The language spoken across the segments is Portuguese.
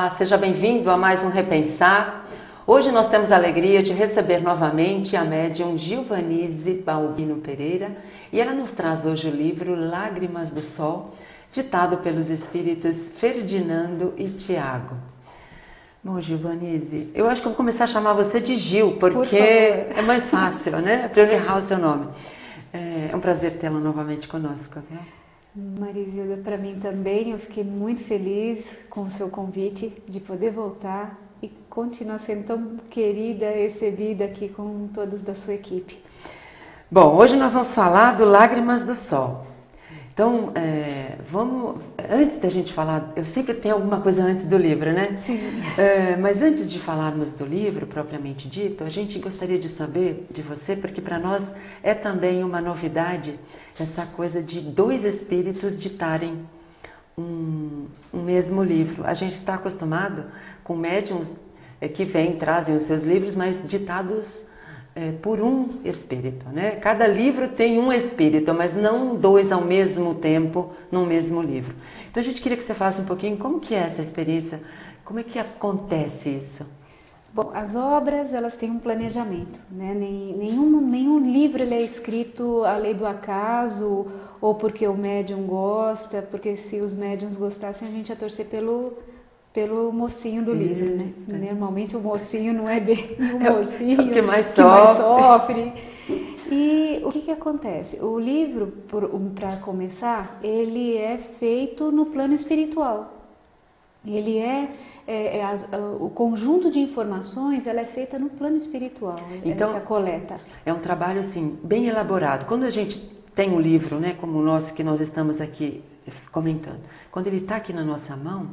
Olá, seja bem-vindo a mais um Repensar. Hoje nós temos a alegria de receber novamente a médium Gilvanise Balbino Pereira e ela nos traz hoje o livro Lágrimas do Sol, ditado pelos espíritos Ferdinando e Tiago. Bom, Gilvanise, eu acho que eu vou começar a chamar você de Gil, porque é mais fácil, né? Para eu errar o seu nome. É um prazer tê-la novamente conosco, viu? Marisilda, para mim também, eu fiquei muito feliz com o seu convite de poder voltar e continuar sendo tão querida e recebida aqui com todos da sua equipe. Bom, hoje nós vamos falar do Lágrimas do Sol. Então, antes da gente falar, eu sempre tenho alguma coisa antes do livro, né? Sim. Mas antes de falarmos do livro, propriamente dito, a gente gostaria de saber de você, porque para nós é também uma novidade essa coisa de dois espíritos ditarem um mesmo livro. A gente está acostumado com médiuns que trazem os seus livros, mas ditados por um espírito, né? Cada livro tem um espírito, mas não dois ao mesmo tempo no mesmo livro. Então a gente queria que você falasse um pouquinho como que é essa experiência, como é que acontece isso? Bom, as obras, elas têm um planejamento, né? Nenhum livro ele é escrito à lei do acaso ou porque o médium gosta, porque se os médiums gostassem a gente ia torcer pelo mocinho do livro, né? Normalmente o mocinho não é bem o mocinho que mais sofre. E o que acontece? O livro, para começar, ele é feito no plano espiritual. Ele o conjunto de informações, ela é feita no plano espiritual, então, essa coleta. É um trabalho assim bem elaborado. Quando a gente tem um livro, né, como o nosso que nós estamos aqui comentando, quando ele está aqui na nossa mão,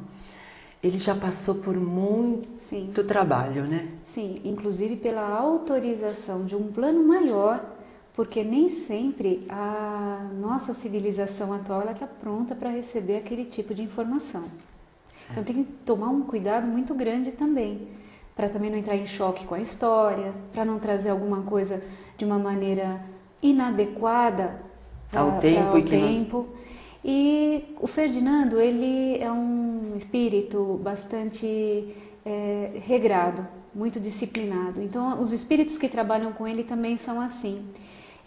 ele já passou por muito trabalho, né? Sim, inclusive pela autorização de um plano maior, porque nem sempre a nossa civilização atual está pronta para receber aquele tipo de informação. Então tem que tomar um cuidado muito grande também, para também não entrar em choque com a história, para não trazer alguma coisa de uma maneira inadequada ao tempo. E o Ferdinando, ele é um espírito bastante regrado, muito disciplinado. Então, os espíritos que trabalham com ele também são assim.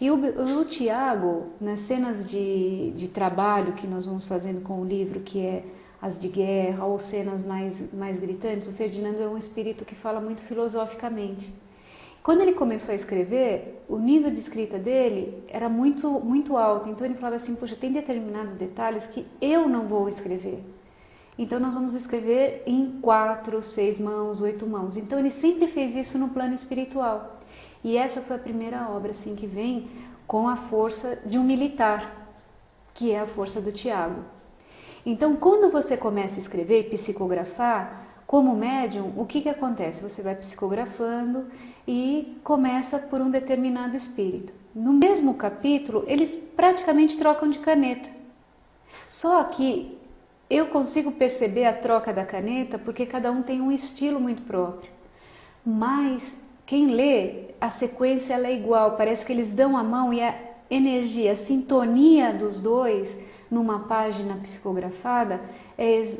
E o Tiago, nas cenas de trabalho que nós vamos fazendo com o livro, que é as de guerra ou cenas mais gritantes, o Ferdinando é um espírito que fala muito filosoficamente. Quando ele começou a escrever, o nível de escrita dele era muito, muito alto. Então ele falava assim, puxa, tem determinados detalhes que eu não vou escrever. Então nós vamos escrever em 4, 6 mãos, 8 mãos. Então ele sempre fez isso no plano espiritual. E essa foi a primeira obra assim, que vem com a força de um militar, que é a força do Tiago. Então quando você começa a escrever e psicografar, como médium, o que acontece? Você vai psicografando e começa por um determinado espírito. No mesmo capítulo, eles praticamente trocam de caneta. Só que eu consigo perceber a troca da caneta porque cada um tem um estilo muito próprio. Mas quem lê, a sequência ela é igual, parece que eles dão a mão e a energia, a sintonia dos dois numa página psicografada,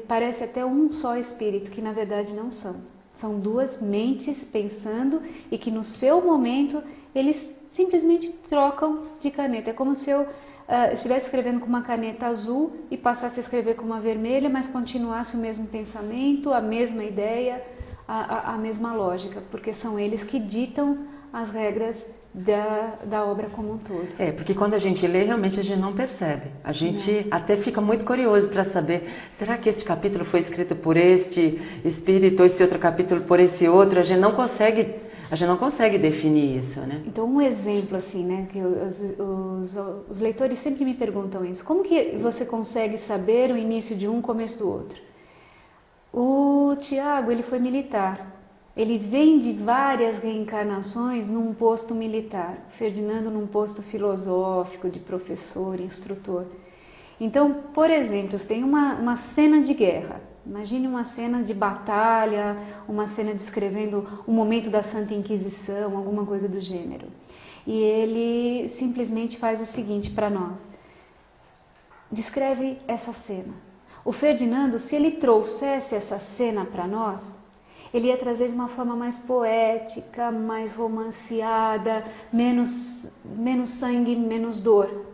parece até um só espírito, que na verdade não são. São duas mentes pensando e que no seu momento eles simplesmente trocam de caneta. É como se eu estivesse escrevendo com uma caneta azul e passasse a escrever com uma vermelha, mas continuasse o mesmo pensamento, a mesma ideia, a mesma lógica, porque são eles que ditam as regras da obra como um todo. Porque quando a gente lê, realmente a gente não percebe. A gente até fica muito curioso para saber, será que este capítulo foi escrito por este espírito, esse outro capítulo por esse outro? A gente não consegue definir isso, né? Então, um exemplo assim, né, que os leitores sempre me perguntam isso. Como que você consegue saber o início de um, começo do outro? O Tiago, ele foi militar. Ele vem de várias reencarnações num posto militar, Ferdinando num posto filosófico, de professor, instrutor. Então, por exemplo, você tem uma cena de guerra, imagine uma cena de batalha, uma cena descrevendo o momento da Santa Inquisição, alguma coisa do gênero. E ele simplesmente faz o seguinte para nós, descreve essa cena. O Ferdinando, se ele trouxesse essa cena para nós, ele ia trazer de uma forma mais poética, mais romanceada, menos sangue, menos dor.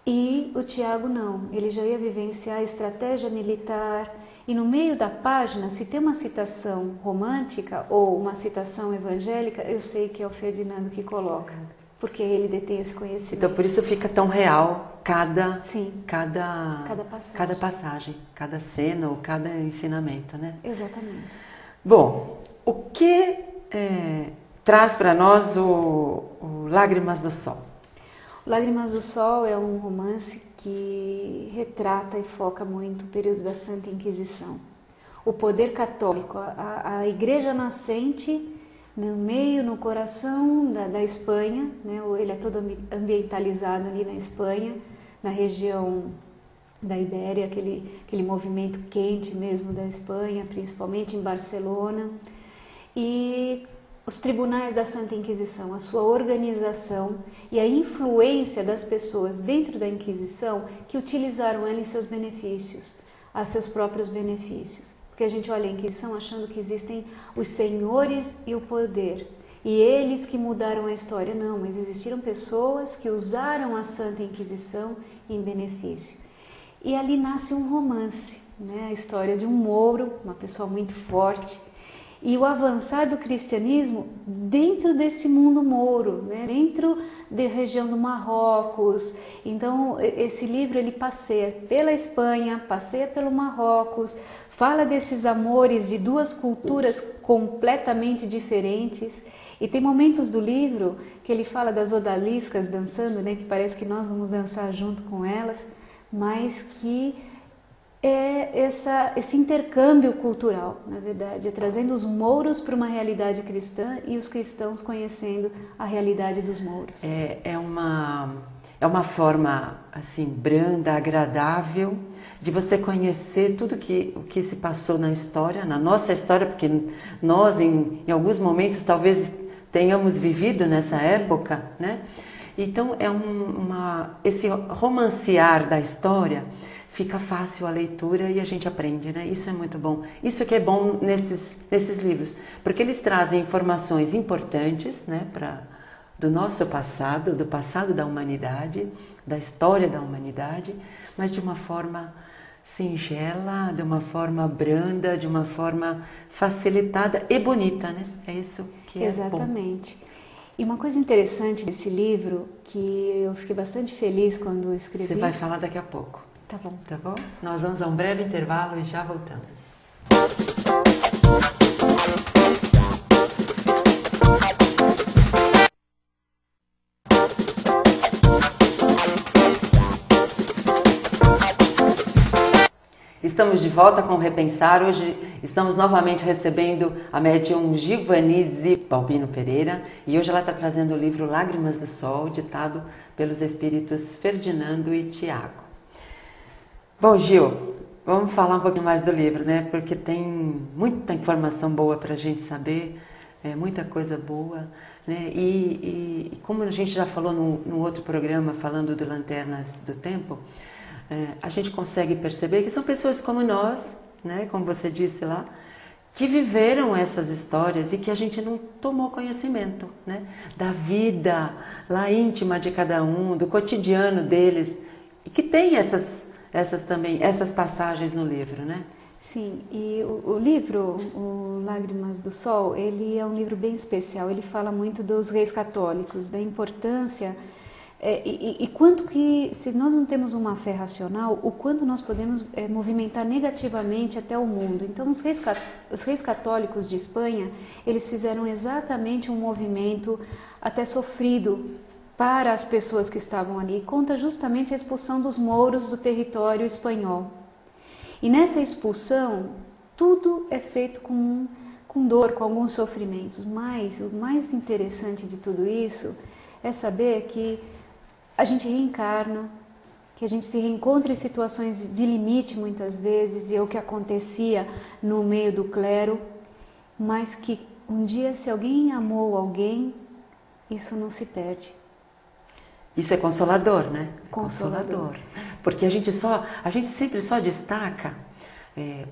E o Tiago não, ele já ia vivenciar a estratégia militar. E no meio da página, se tem uma citação romântica ou uma citação evangélica, eu sei que é o Ferdinando que coloca, porque ele detém esse conhecimento. Então por isso fica tão real cada passagem, cada cena ou cada ensinamento, né? Exatamente. Bom, o que traz para nós o Lágrimas do Sol? Lágrimas do Sol é um romance que retrata e foca muito o período da Santa Inquisição. O poder católico, a igreja nascente no meio, no coração da Espanha, né? Ele é todo ambientalizado ali na Espanha, na região da Ibéria, aquele movimento quente mesmo da Espanha, principalmente em Barcelona. E os tribunais da Santa Inquisição, a sua organização e a influência das pessoas dentro da Inquisição que utilizaram ela em seus benefícios, a seus próprios benefícios. Porque a gente olha a Inquisição achando que existem os senhores e o poder, e eles que mudaram a história. Não, mas existiram pessoas que usaram a Santa Inquisição em benefício. E ali nasce um romance, né? A história de um mouro, uma pessoa muito forte, e o avançar do cristianismo dentro desse mundo mouro, né? Dentro da região do Marrocos. Então esse livro ele passeia pela Espanha, passeia pelo Marrocos, fala desses amores de duas culturas completamente diferentes. E tem momentos do livro que ele fala das odaliscas dançando, né? Que parece que nós vamos dançar junto com elas, mas que é esse intercâmbio cultural, na verdade, trazendo os mouros para uma realidade cristã e os cristãos conhecendo a realidade dos mouros. É uma forma assim branda, agradável de você conhecer tudo o que se passou na história, na nossa história, porque nós em alguns momentos talvez tenhamos vivido nessa época, né? Então esse romancear da história fica fácil a leitura e a gente aprende, né? Isso é muito bom. Isso que é bom nesses livros, porque eles trazem informações importantes, né, do nosso passado, do passado da humanidade, da história da humanidade, mas de uma forma singela, de uma forma branda, de uma forma facilitada e bonita, né? É isso que é Exatamente. Bom. E uma coisa interessante desse livro, que eu fiquei bastante feliz quando escrevi... Você vai falar daqui a pouco. Tá bom. Tá bom? Nós vamos a um breve intervalo e já voltamos. Estamos de volta com o Repensar. Hoje estamos novamente recebendo a médium Givanise Balbino Pereira e hoje ela está trazendo o livro Lágrimas do Sol, ditado pelos espíritos Ferdinando e Tiago. Bom, Gil, vamos falar um pouquinho mais do livro, né? Porque tem muita informação boa para a gente saber, muita coisa boa, né? E como a gente já falou no outro programa, falando do Lanternas do Tempo, a gente consegue perceber que são pessoas como nós, né? Como você disse lá, que viveram essas histórias e que a gente não tomou conhecimento, né? Da vida lá íntima de cada um, do cotidiano deles, e que tem essas passagens no livro, né? Sim, e o livro, o Lágrimas do Sol, ele é um livro bem especial. Ele fala muito dos reis católicos, da importância e quanto que, se nós não temos uma fé racional, o quanto nós podemos movimentar negativamente até o mundo. Então, os reis católicos de Espanha, eles fizeram exatamente um movimento até sofrido para as pessoas que estavam ali. Conta justamente a expulsão dos mouros do território espanhol. E nessa expulsão, tudo é feito com dor, com alguns sofrimentos. Mas o mais interessante de tudo isso é saber que a gente reencarna, que a gente se reencontra em situações de limite muitas vezes, e é o que acontecia no meio do clero, mas que um dia, se alguém amou alguém, isso não se perde. Isso é consolador, né? Consolador. Porque a gente sempre só destaca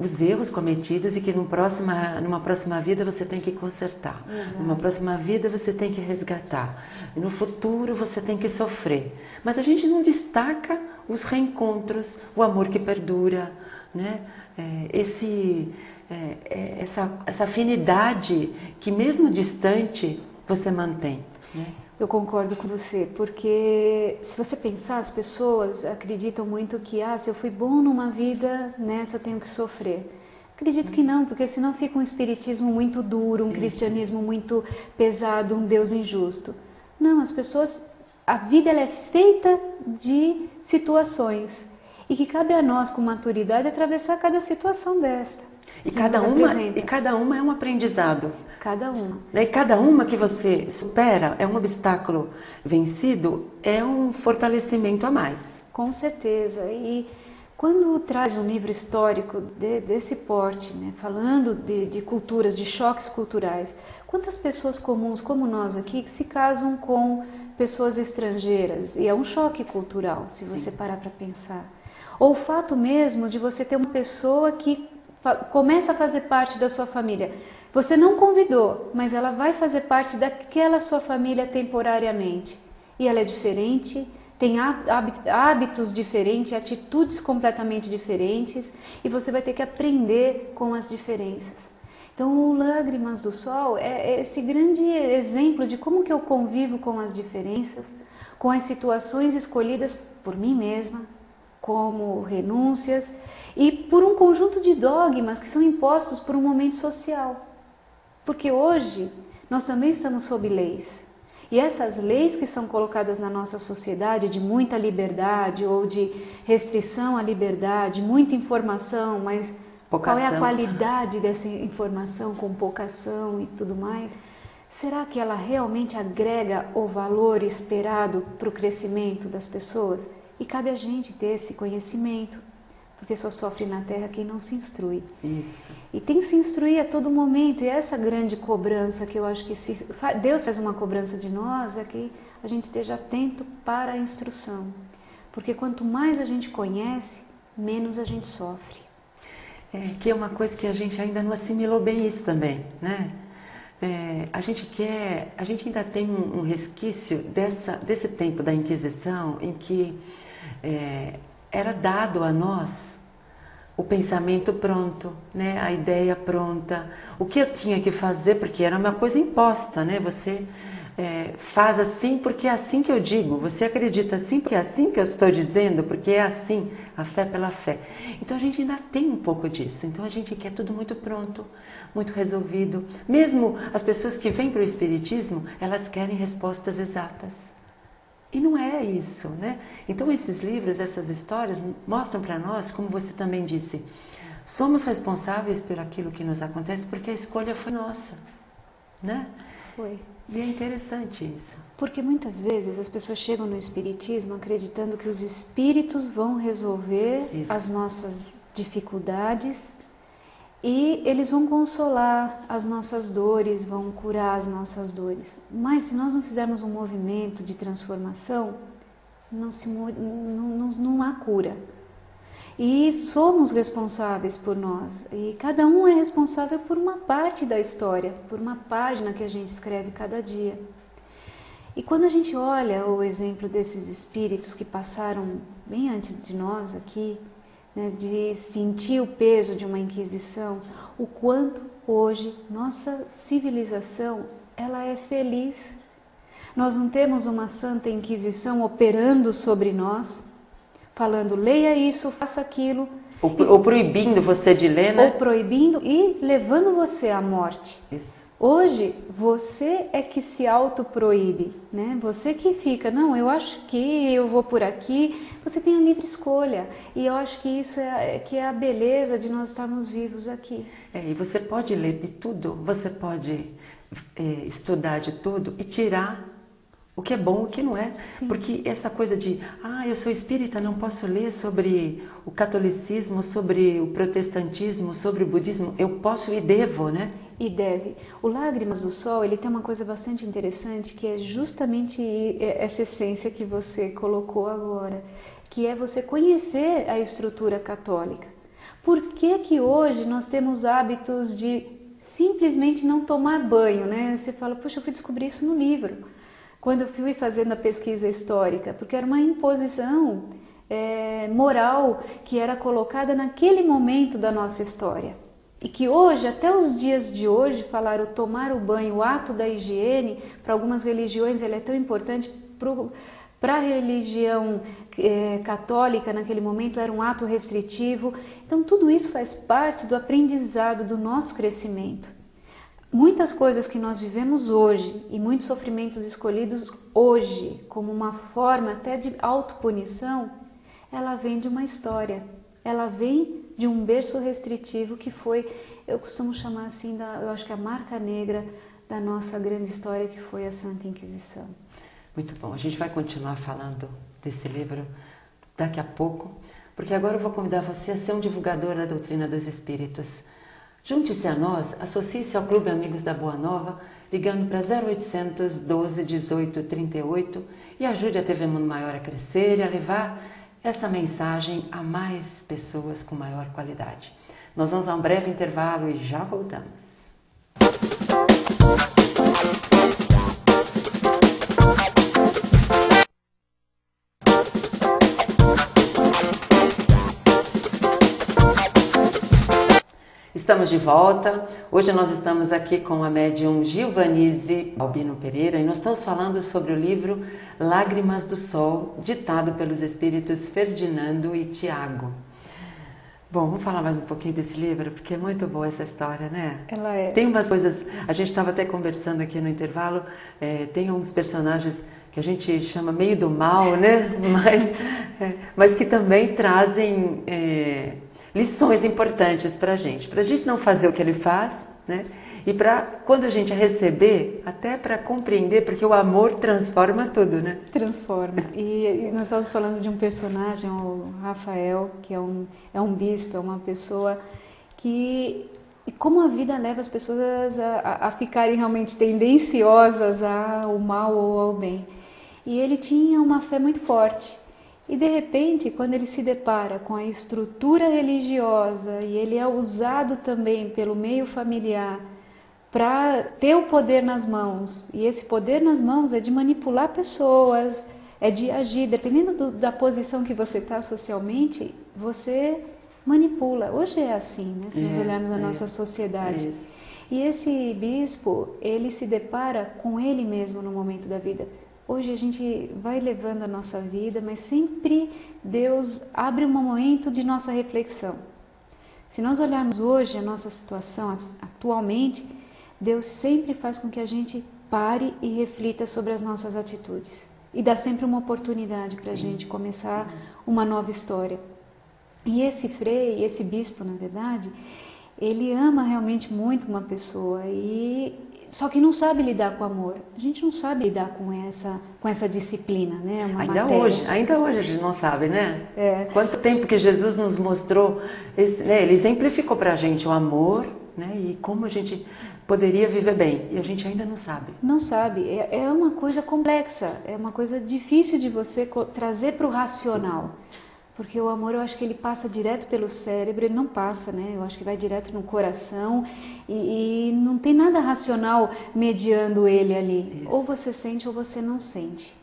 os erros cometidos e que numa próxima vida você tem que consertar. Exato. Numa próxima vida você tem que resgatar. E no futuro você tem que sofrer. Mas a gente não destaca os reencontros, o amor que perdura, né? Essa afinidade que mesmo distante você mantém, né? Eu concordo com você, porque se você pensar, as pessoas acreditam muito que se eu fui bom numa vida, nessa eu tenho que sofrer. Acredito que não, porque senão fica um espiritismo muito duro, um cristianismo muito pesado, um Deus injusto. Não, as pessoas, a vida ela é feita de situações e que cabe a nós com maturidade atravessar cada situação desta. E cada uma é um aprendizado. Cada uma. E cada uma que você supera é um obstáculo vencido, é um fortalecimento a mais. Com certeza. E quando traz um livro histórico desse porte, né, falando de culturas, de choques culturais, quantas pessoas comuns como nós aqui que se casam com pessoas estrangeiras? E é um choque cultural, se você parar para pensar. Ou o fato mesmo de você ter uma pessoa que começa a fazer parte da sua família. Você não convidou, mas ela vai fazer parte daquela sua família temporariamente. E ela é diferente, tem hábitos diferentes, atitudes completamente diferentes, e você vai ter que aprender com as diferenças. Então, o Lágrimas do Sol é esse grande exemplo de como que eu convivo com as diferenças, com as situações escolhidas por mim mesma, como renúncias, e por um conjunto de dogmas que são impostos por um momento social. Porque hoje nós também estamos sob leis. E essas leis que são colocadas na nossa sociedade de muita liberdade ou de restrição à liberdade, muita informação, mas qual é a qualidade dessa informação com pouca ação e tudo mais? Será que ela realmente agrega o valor esperado para o crescimento das pessoas? E cabe a gente ter esse conhecimento, porque só sofre na Terra quem não se instrui. Isso. E tem que se instruir a todo momento, e essa grande cobrança que eu acho que Deus faz uma cobrança de nós, é que a gente esteja atento para a instrução. Porque quanto mais a gente conhece, menos a gente sofre. Que é uma coisa que a gente ainda não assimilou bem isso também, né? A gente ainda tem um resquício desse tempo da Inquisição em que era dado a nós o pensamento pronto, né? A ideia pronta, o que eu tinha que fazer, porque era uma coisa imposta, né? Você faz assim porque é assim que eu digo, você acredita assim porque é assim que eu estou dizendo, porque é assim, a fé pela fé. Então a gente ainda tem um pouco disso, então a gente quer tudo muito pronto, muito resolvido. Mesmo as pessoas que vêm para o Espiritismo, elas querem respostas exatas. E não é isso, né? Então esses livros, essas histórias mostram para nós, como você também disse, somos responsáveis por aquilo que nos acontece porque a escolha foi nossa, né? Foi. E é interessante isso. Porque muitas vezes as pessoas chegam no Espiritismo acreditando que os espíritos vão resolver as nossas dificuldades e eles vão consolar as nossas dores, vão curar as nossas dores. Mas se nós não fizermos um movimento de transformação, não há cura. E somos responsáveis por nós. E cada um é responsável por uma parte da história, por uma página que a gente escreve cada dia. E quando a gente olha o exemplo desses espíritos que passaram bem antes de nós aqui, né, de sentir o peso de uma inquisição, o quanto hoje nossa civilização ela é feliz. Nós não temos uma santa inquisição operando sobre nós, falando leia isso, faça aquilo. Ou proibindo você de ler, né? Ou proibindo e levando você à morte. Isso. Hoje, você é que se autoproíbe, né? Você que fica, não, eu acho que eu vou por aqui. Você tem a livre escolha. E eu acho que isso que é a beleza de nós estarmos vivos aqui. E você pode ler de tudo, você pode estudar de tudo e tirar o que é bom, o que não é. Sim. Porque essa coisa de, eu sou espírita, não posso ler sobre o catolicismo, sobre o protestantismo, sobre o budismo. Eu posso e devo, né? E deve. O Lágrimas do Sol, ele tem uma coisa bastante interessante, que é justamente essa essência que você colocou agora. que é você conhecer a estrutura católica. Por que que hoje nós temos hábitos de simplesmente não tomar banho, né? Você fala, puxa, eu fui descobrir isso no livro, quando eu fui fazendo a pesquisa histórica, porque era uma imposição moral que era colocada naquele momento da nossa história. E que hoje, até os dias de hoje, falar o tomar o banho, o ato da higiene, para algumas religiões ele é tão importante, para a religião católica naquele momento era um ato restritivo. Então tudo isso faz parte do aprendizado, do nosso crescimento. Muitas coisas que nós vivemos hoje e muitos sofrimentos escolhidos hoje como uma forma até de autopunição, ela vem de uma história, ela vem de um berço restritivo que foi, eu costumo chamar assim, eu acho que a marca negra da nossa grande história, que foi a Santa Inquisição. Muito bom, a gente vai continuar falando desse livro daqui a pouco, porque agora eu vou convidar você a ser um divulgador da doutrina dos Espíritos. Junte-se a nós, associe-se ao Clube Amigos da Boa Nova, ligando para 0800 12 18 38 e ajude a TV Mundo Maior a crescer e a levar essa mensagem a mais pessoas com maior qualidade. Nós vamos a um breve intervalo e já voltamos. Estamos de volta. Hoje nós estamos aqui com a médium Gilvanise Albino Pereira e nós estamos falando sobre o livro Lágrimas do Sol, ditado pelos espíritos Ferdinando e Tiago. Bom, vamos falar mais um pouquinho desse livro, porque é muito boa essa história, né? Ela é. Tem umas coisas, a gente estava até conversando aqui no intervalo, tem uns personagens que a gente chama meio do mal, né? Mas que também trazem lições importantes para a gente não fazer o que ele faz, né? E para quando a gente receber, até para compreender, porque o amor transforma tudo, né? Transforma. E nós estamos falando de um personagem, o Rafael, que é um bispo, é uma pessoa que, como a vida leva as pessoas a ficarem realmente tendenciosas ao mal ou ao bem. E ele tinha uma fé muito forte. E de repente, quando ele se depara com a estrutura religiosa e ele é usado também pelo meio familiar para ter o poder nas mãos, e esse poder nas mãos é de manipular pessoas, é de agir, dependendo da posição que você está socialmente, você manipula. Hoje é assim, né? Se nós olharmos a nossa sociedade. E esse bispo, ele se depara com ele mesmo no momento da vida. Hoje a gente vai levando a nossa vida, mas sempre Deus abre um momento de nossa reflexão. Se nós olharmos hoje a nossa situação atualmente, Deus sempre faz com que a gente pare e reflita sobre as nossas atitudes. E dá sempre uma oportunidade para a gente começar uma nova história. E esse frei, esse bispo, na verdade, ele ama realmente muito uma pessoa só que não sabe lidar com o amor. A gente não sabe lidar com essa disciplina, né? Ainda hoje a gente não sabe, né? Quanto tempo que Jesus nos mostrou, ele exemplificou para a gente o amor, né? E como a gente poderia viver bem. E a gente ainda não sabe. Não sabe. É uma coisa complexa, é uma coisa difícil de você trazer para o racional. Porque o amor, eu acho que ele passa direto pelo cérebro, ele não passa, né? Eu acho que vai direto no coração e não tem nada racional mediando ele ali. Isso. Ou você sente ou você não sente.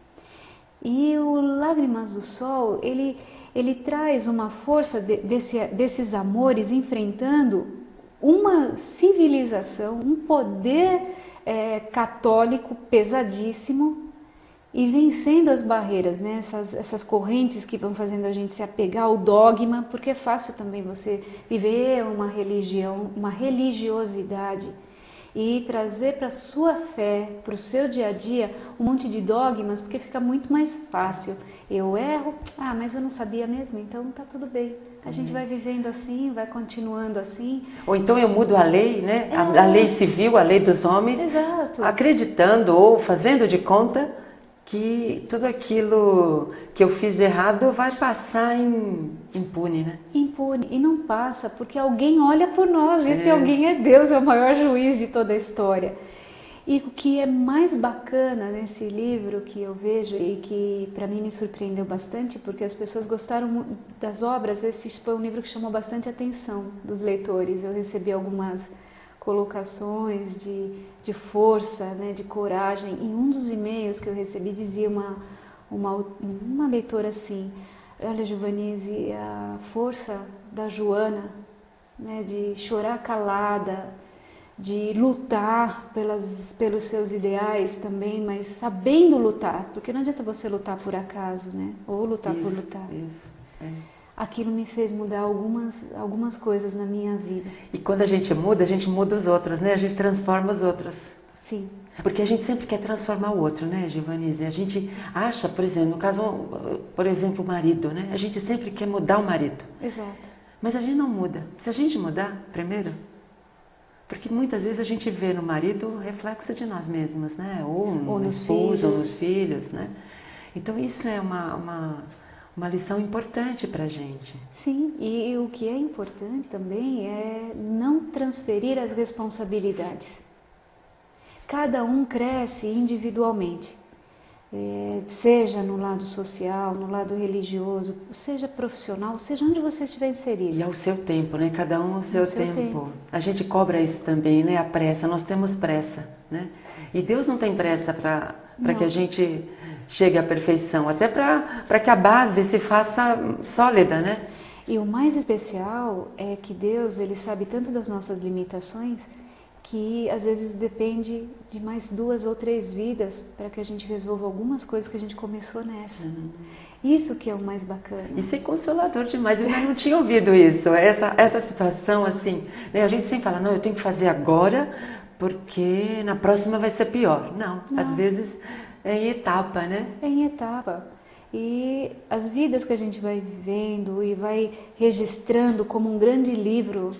E o Lágrimas do Sol, ele traz uma força desses amores enfrentando uma civilização, um poder católico pesadíssimo, e vencendo as barreiras, né? Essas correntes que vão fazendo a gente se apegar ao dogma, porque é fácil também você viver uma religião, uma religiosidade e trazer para a sua fé, para o seu dia a dia, um monte de dogmas, porque fica muito mais fácil. Eu erro, mas eu não sabia mesmo, então tá tudo bem. A gente vai vivendo assim, vai continuando assim. Ou então eu mudo a lei, né? A lei civil, a lei dos homens, exato, acreditando ou fazendo de conta que tudo aquilo que eu fiz de errado vai passar impune, né? Impune. E não passa, porque alguém olha por nós. Esse alguém é Deus, é o maior juiz de toda a história. E o que é mais bacana nesse livro que eu vejo e que para mim me surpreendeu bastante, porque as pessoas gostaram das obras, esse foi um livro que chamou bastante atenção dos leitores. Eu recebi algumas colocações de força, né, de coragem. Em um dos e-mails que eu recebi dizia uma leitora assim: olha, Giovanise, a força da Joana, né, de chorar calada, de lutar pelos seus ideais também, mas sabendo lutar, porque não adianta você lutar por acaso, né? Ou lutar por lutar. Isso, é. Aquilo me fez mudar algumas coisas na minha vida. E quando a gente muda os outros, né? A gente transforma os outros. Sim. Porque a gente sempre quer transformar o outro, né, Giovanise? A gente acha, por exemplo, no caso, por exemplo, o marido, né? A gente sempre quer mudar o marido. Exato. Mas a gente não muda. Se a gente mudar, primeiro, porque muitas vezes a gente vê no marido o reflexo de nós mesmos, né? Ou no esposo, ou nos filhos, né? Então isso é uma lição importante para a gente. Sim, e o que é importante também é não transferir as responsabilidades. Cada um cresce individualmente, seja no lado social, no lado religioso, seja profissional, seja onde você estiver inserido. E ao seu tempo, né? Cada um ao seu tempo. A gente cobra isso também, né? A pressa, nós temos pressa, né? E Deus não tem pressa para que a gente chegue à perfeição, até para que a base se faça sólida, né? E o mais especial é que Deus, Ele sabe tanto das nossas limitações que às vezes depende de mais 2 ou 3 vidas para que a gente resolva algumas coisas que a gente começou nessa. Isso que é o mais bacana. Isso é consolador demais, eu ainda não tinha ouvido isso, essa situação assim, né? A gente sempre fala, não, eu tenho que fazer agora porque na próxima vai ser pior. Não, às vezes é em etapa, né? É em etapa. E as vidas que a gente vai vivendo e vai registrando como um grande livro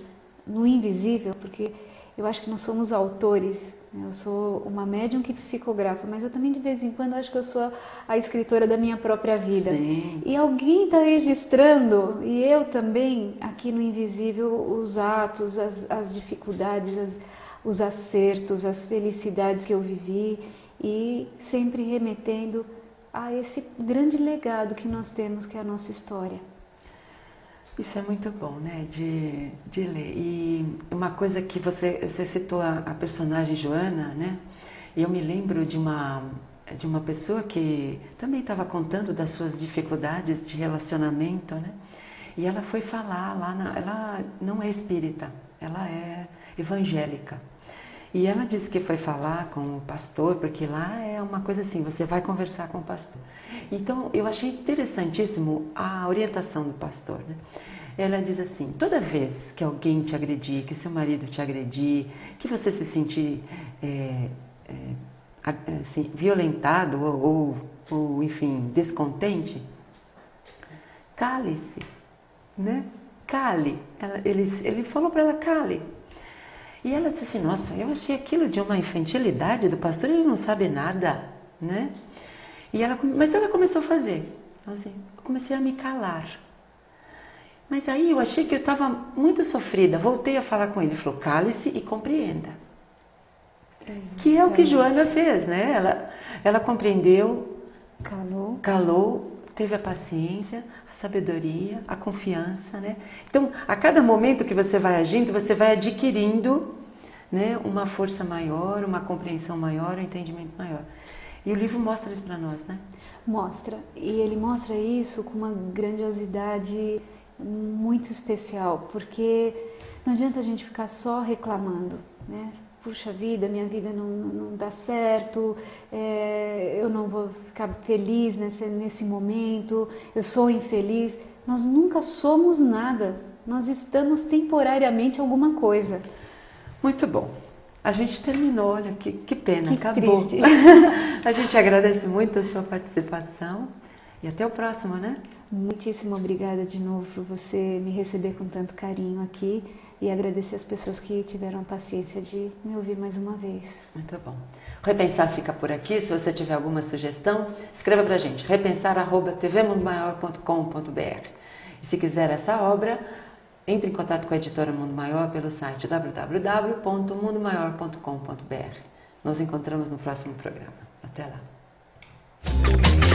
no invisível, porque eu acho que nós somos autores, né? Eu sou uma médium que psicografa, mas eu também de vez em quando acho que eu sou a escritora da minha própria vida. Sim. E alguém está registrando, e eu também, aqui no invisível, os atos, as dificuldades, os acertos, as felicidades que eu vivi, e sempre remetendo a esse grande legado que nós temos, que é a nossa história. Isso é muito bom, né, de ler. E uma coisa que você citou a personagem Joana, né? E eu me lembro de uma pessoa que também estava contando das suas dificuldades de relacionamento, né? E ela foi falar lá, ela não é espírita, ela é evangélica. E ela disse que foi falar com o pastor, porque lá é uma coisa assim, você vai conversar com o pastor. Então, eu achei interessantíssimo a orientação do pastor, né? Ela diz assim, toda vez que alguém te agredir, que seu marido te agredir, que você se sentir assim, violentado ou, enfim, descontente, cale-se, né? Cale. Ele falou para ela, cale. E ela disse assim, nossa, eu achei aquilo de uma infantilidade do pastor, ele não sabe nada, né? Mas ela começou a fazer, assim, eu comecei a me calar. Mas aí eu achei que eu estava muito sofrida, voltei a falar com ele, ele falou, cale-se e compreenda. Exatamente. Que é o que Joana fez, né? Ela compreendeu, calou, teve a paciência, a sabedoria, a confiança, né? Então, a cada momento que você vai agindo, você vai adquirindo, né, uma força maior, uma compreensão maior, um entendimento maior. E o livro mostra isso para nós, né? Mostra. E ele mostra isso com uma grandiosidade muito especial, porque não adianta a gente ficar só reclamando, né? Puxa vida, minha vida não dá certo, eu não vou ficar feliz nesse momento, eu sou infeliz. Nós nunca somos nada, nós estamos temporariamente alguma coisa. Muito bom. A gente terminou, olha, que pena, que acabou. Triste. A gente agradece muito a sua participação e até o próximo, né? Muitíssimo obrigada de novo por você me receber com tanto carinho aqui e agradecer as pessoas que tiveram a paciência de me ouvir mais uma vez. Muito bom. O Repensar fica por aqui. Se você tiver alguma sugestão, escreva pra gente, repensar@tvmundomaior.com.br. E se quiser essa obra, entre em contato com a editora Mundo Maior pelo site www.mundomaior.com.br. Nos encontramos no próximo programa. Até lá.